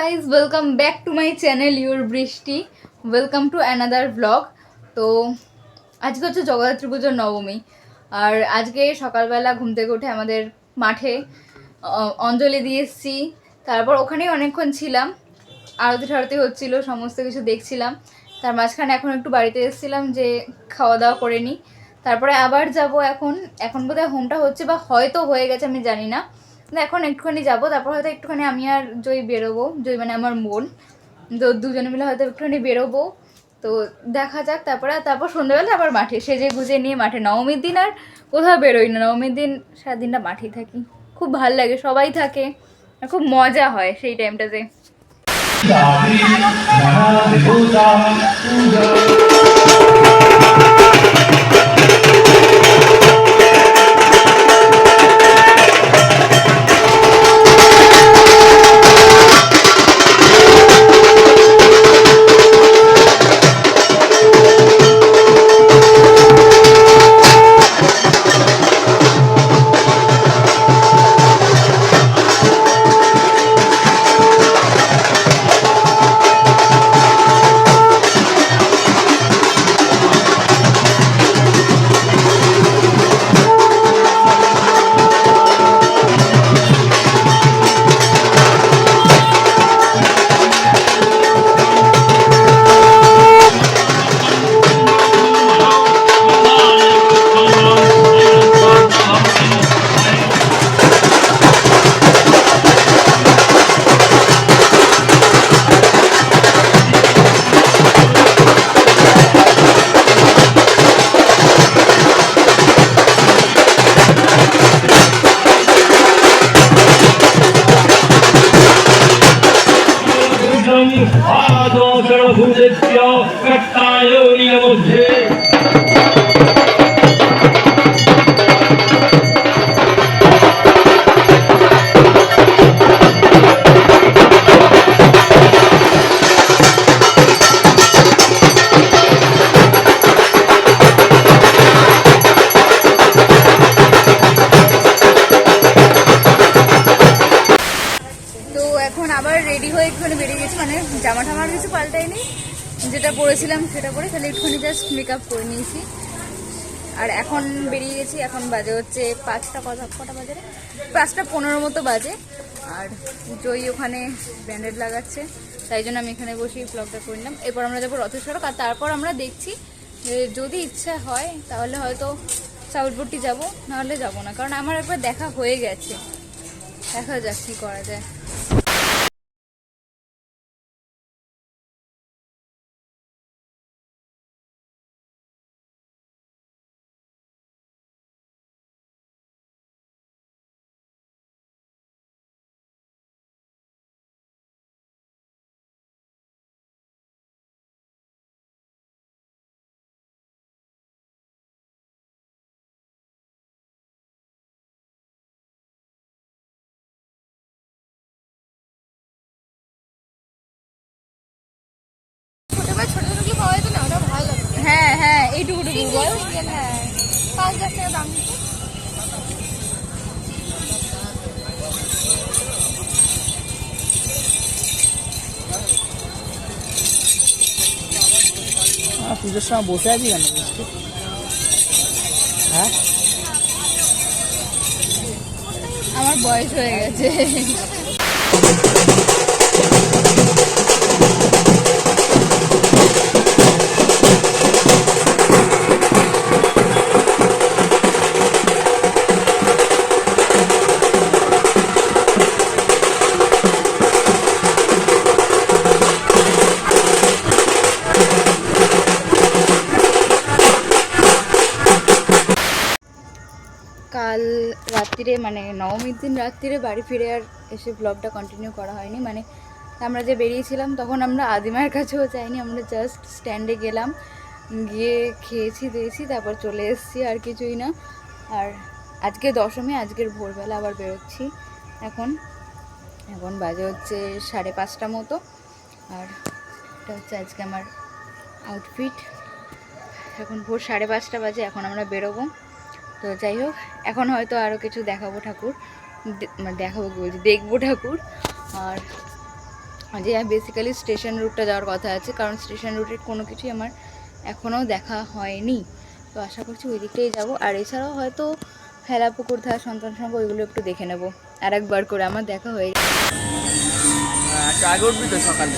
Guys, welcome back to my channel your Brishti. Welcome to another blog. তো আজকে হচ্ছে জগদ্ধাত্রী পুজোর নবমী। আর আজকে সকালবেলা ঘুম থেকে উঠে আমাদের মাঠে অঞ্জলি দিয়ে এসেছি। তারপর ওখানেই অনেকক্ষণ ছিলাম, আরতি ঠারতি হচ্ছিলো, সমস্ত কিছু দেখছিলাম। তার মাঝখানে এখন একটু বাড়িতে এসেছিলাম যে খাওয়া দাওয়া করে নিই, তারপরে আবার যাব। এখন বোধহয় হোমটা হচ্ছে বা হয়তো হয়ে গেছে, আমি জানি না। এখন একটুখানি যাবো, তারপর হয়তো একটুখানি আমি আর জয় বেরোবো, জয় মানে আমার বোন। তো দুজনে মিলে হয়তো একটুখানি বেরোবো। তো দেখা যাক। তারপর সন্ধ্যাবেলা আবার মাঠে সেজে গুজে নিয়ে মাঠে। নবমীর দিন আর কোথাও বেরোই না, নবমীর দিন সারাদিনটা মাঠেই থাকি। খুব ভাল লাগে, সবাই থাকে আর খুব মজা হয় সেই টাইমটাতে। রেডি হয়ে একটুখানি বেরিয়ে গেছি, মানে জামা ঠামার কিছু পাল্টাইনি, যেটা পরেছিলাম সেটা পরে খালি একটুখানি জাস্ট মেকআপ করে নিয়েছি। আর এখন বেরিয়ে গেছি। এখন বাজে হচ্ছে 5টা, কটা বাজে, 5টা 15 মতো বাজে। আর জয়ী ওখানে ব্যান্ডেড লাগাচ্ছে, তাই জন্য আমি এখানে বসেই ব্লগটা করে নিলাম। এরপর আমরা যাবো রথের সড়ক, আর তারপর আমরা দেখছি যদি ইচ্ছা হয় তাহলে হয়তো সাউথবোর্ডটি যাবো, নাহলে যাবো না, কারণ আমার একবার দেখা হয়ে গেছে। দেখা যাক কী করা যায়। হ্যাঁ হ্যাঁ, এইটুকু বল। হ্যাঁ, 5,000 টাকা দাম দিত। পুজোর সময় বসে আছি কেন? হ্যাঁ, আমার বয়স হয়ে গেছে। কাল রাত্রিরে, মানে নবমীর দিন রাত্রিরে বাড়ি ফিরে আর এসে ব্লগটা কন্টিনিউ করা হয়নি। মানে আমরা যে বেরিয়েছিলাম তখন আমরা আদিমার কাছেও যাইনি, আমরা জাস্ট স্ট্যান্ডে গেলাম, গিয়ে খেয়েছি দিয়েছি, তারপর চলে এসেছি, আর কিছুই না। আর আজকে দশমী, আজকের ভোরবেলা আবার বেরোচ্ছি। এখন বাজে হচ্ছে 5:30 মতো। আর এটা হচ্ছে আজকে আমার আউটফিট। এখন ভোর 5:30 বাজে, এখন আমরা বেরোবো। তো যাই হোক, এখন হয়তো আরও কিছু দেখাবো ঠাকুর, মানে দেখাবো কি বলছি, দেখবো ঠাকুর। আর যে বেসিক্যালি স্টেশন রুটটা যাওয়ার কথা আছে, কারণ স্টেশন রুটের কোনো কিছুই আমার এখনও দেখা হয়নি। তো আশা করছি ওই দিকটাই যাবো। আর এছাড়াও হয়তো হেলাপুকুর ধার, সন্তান সংঘ ওইগুলো একটু দেখে নেব আর একবার করে। আমার দেখা হয়ে গেছে। আগে উঠবি তো সকালে।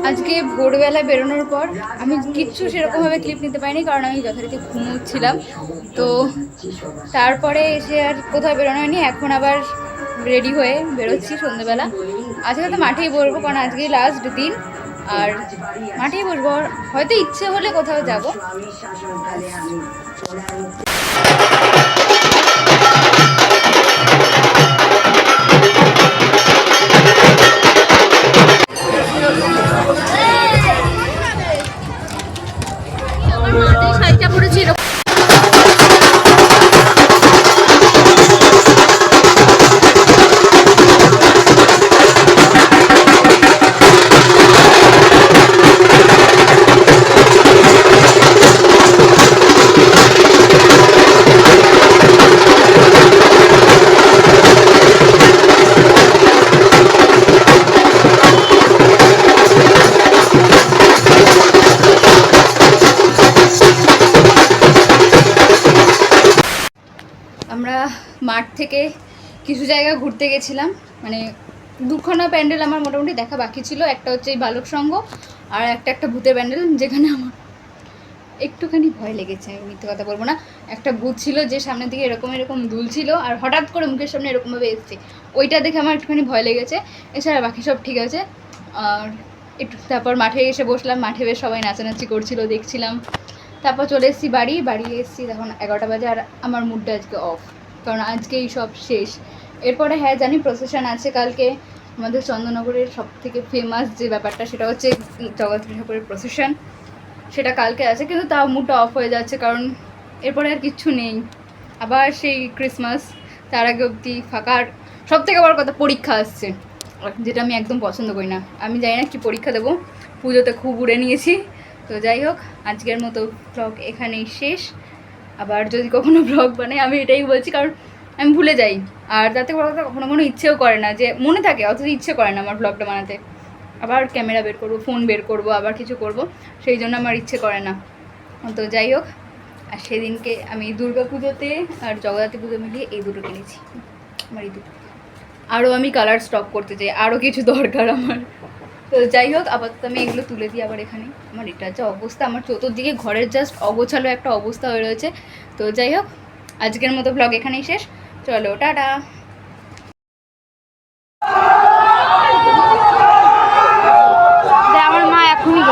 আজকে ভোরবেলা বেরোনোর পর আমি কিচ্ছু সেরকমভাবে ক্লিপ নিতে পারিনি, কারণ আমি যথারীতি ঘুমোচ্ছিলাম। তো তারপরে এসে আর কোথাও বেরোনো হয়নি। এখন আবার রেডি হয়ে বেরোচ্ছি সন্ধ্যেবেলা। আজকে তো মাঠেই বসবো, কারণ আজকেই লাস্ট দিন। আর মাঠেই বসবো, হয়তো ইচ্ছে হলে কোথাও যাব। শাড়িটা পরেছি আমরা মাঠ থেকে কিছু জায়গা ঘুরতে গেছিলাম। মানে দুখানা প্যান্ডেল আমার মোটামুটি দেখা বাকি ছিল। একটা হচ্ছে এই বালক সংঘ, আর একটা ভূতের প্যান্ডেল, যেখানে আমার একটুখানি ভয় লেগেছে, আমি মিথ্যে কথা বলবো না। একটা ভূত ছিল যে সামনের দিকে এরকম দুলছিল, আর হঠাৎ করে মুখের সামনে এরকমভাবে এসছে, ওইটা দেখে আমার একটুখানি ভয় লেগেছে। এছাড়া বাকি সব ঠিক আছে। আর একটু তারপর মাঠে এসে বসলাম, মাঠে বেশ সবাই নাচানাচি করছিল, দেখছিলাম। তারপর চলে এসেছি বাড়ি এসেছি, তখন 11টা বাজে। আর আমার মুডটা আজকে অফ, কারণ আজকেই সব শেষ। এরপরে হ্যাঁ জানি প্রসেশন আছে কালকে। আমাদের চন্দননগরের সবথেকে ফেমাস যে ব্যাপারটা, সেটা হচ্ছে জগদ্ধাত্রী ঠাকুরের প্রসেশন, সেটা কালকে আছে। কিন্তু তাও মুডটা অফ হয়ে যাচ্ছে, কারণ এরপরে আর কিচ্ছু নেই। আবার সেই ক্রিসমাস, তার আগে অবধি ফাঁকার। সবথেকে বড় কথা, পরীক্ষা আসছে, যেটা আমি একদম পছন্দ করি না। আমি জানি না কি পরীক্ষা দেবো, পুজোতে খুব উড়ে নিয়েছি। তো যাই হোক, আজকের মতো ব্লগ এখানেই শেষ। আবার যদি কখনো ব্লগ বানাই, আমি এটাই বলছি, কারণ আমি ভুলে যাই। আর তাতে কখনো ইচ্ছেও করে না, যে মনে থাকে অথচ ইচ্ছে করে না আমার ব্লগটা বানাতে। আবার ক্যামেরা বের করবো, ফোন বের করবো, আবার কিছু করব, সেই জন্য আমার ইচ্ছে করে না। তো যাই হোক, আর সেদিনকে আমি দুর্গা পুজোতে আর জগদ্ধাত্রী পুজো মিলিয়ে এই দুটো কিনেছি। আমার এই দুটো আরও আমি কালার স্টক করতে চাই, আরও কিছু দরকার আমার। তো যাই হোক, আপাতত আমি এগুলো তুলে দিই। আবার এখানে আমার এটা হচ্ছে অবস্থা, আমার চতুর্দিকে ঘরের জাস্ট অগোছালো একটা অবস্থা হয়ে রয়েছে। তো যাই হোক, আজকের মতো ব্লগ এখানেই শেষ। চলো, টাটা। আমার মা এখনই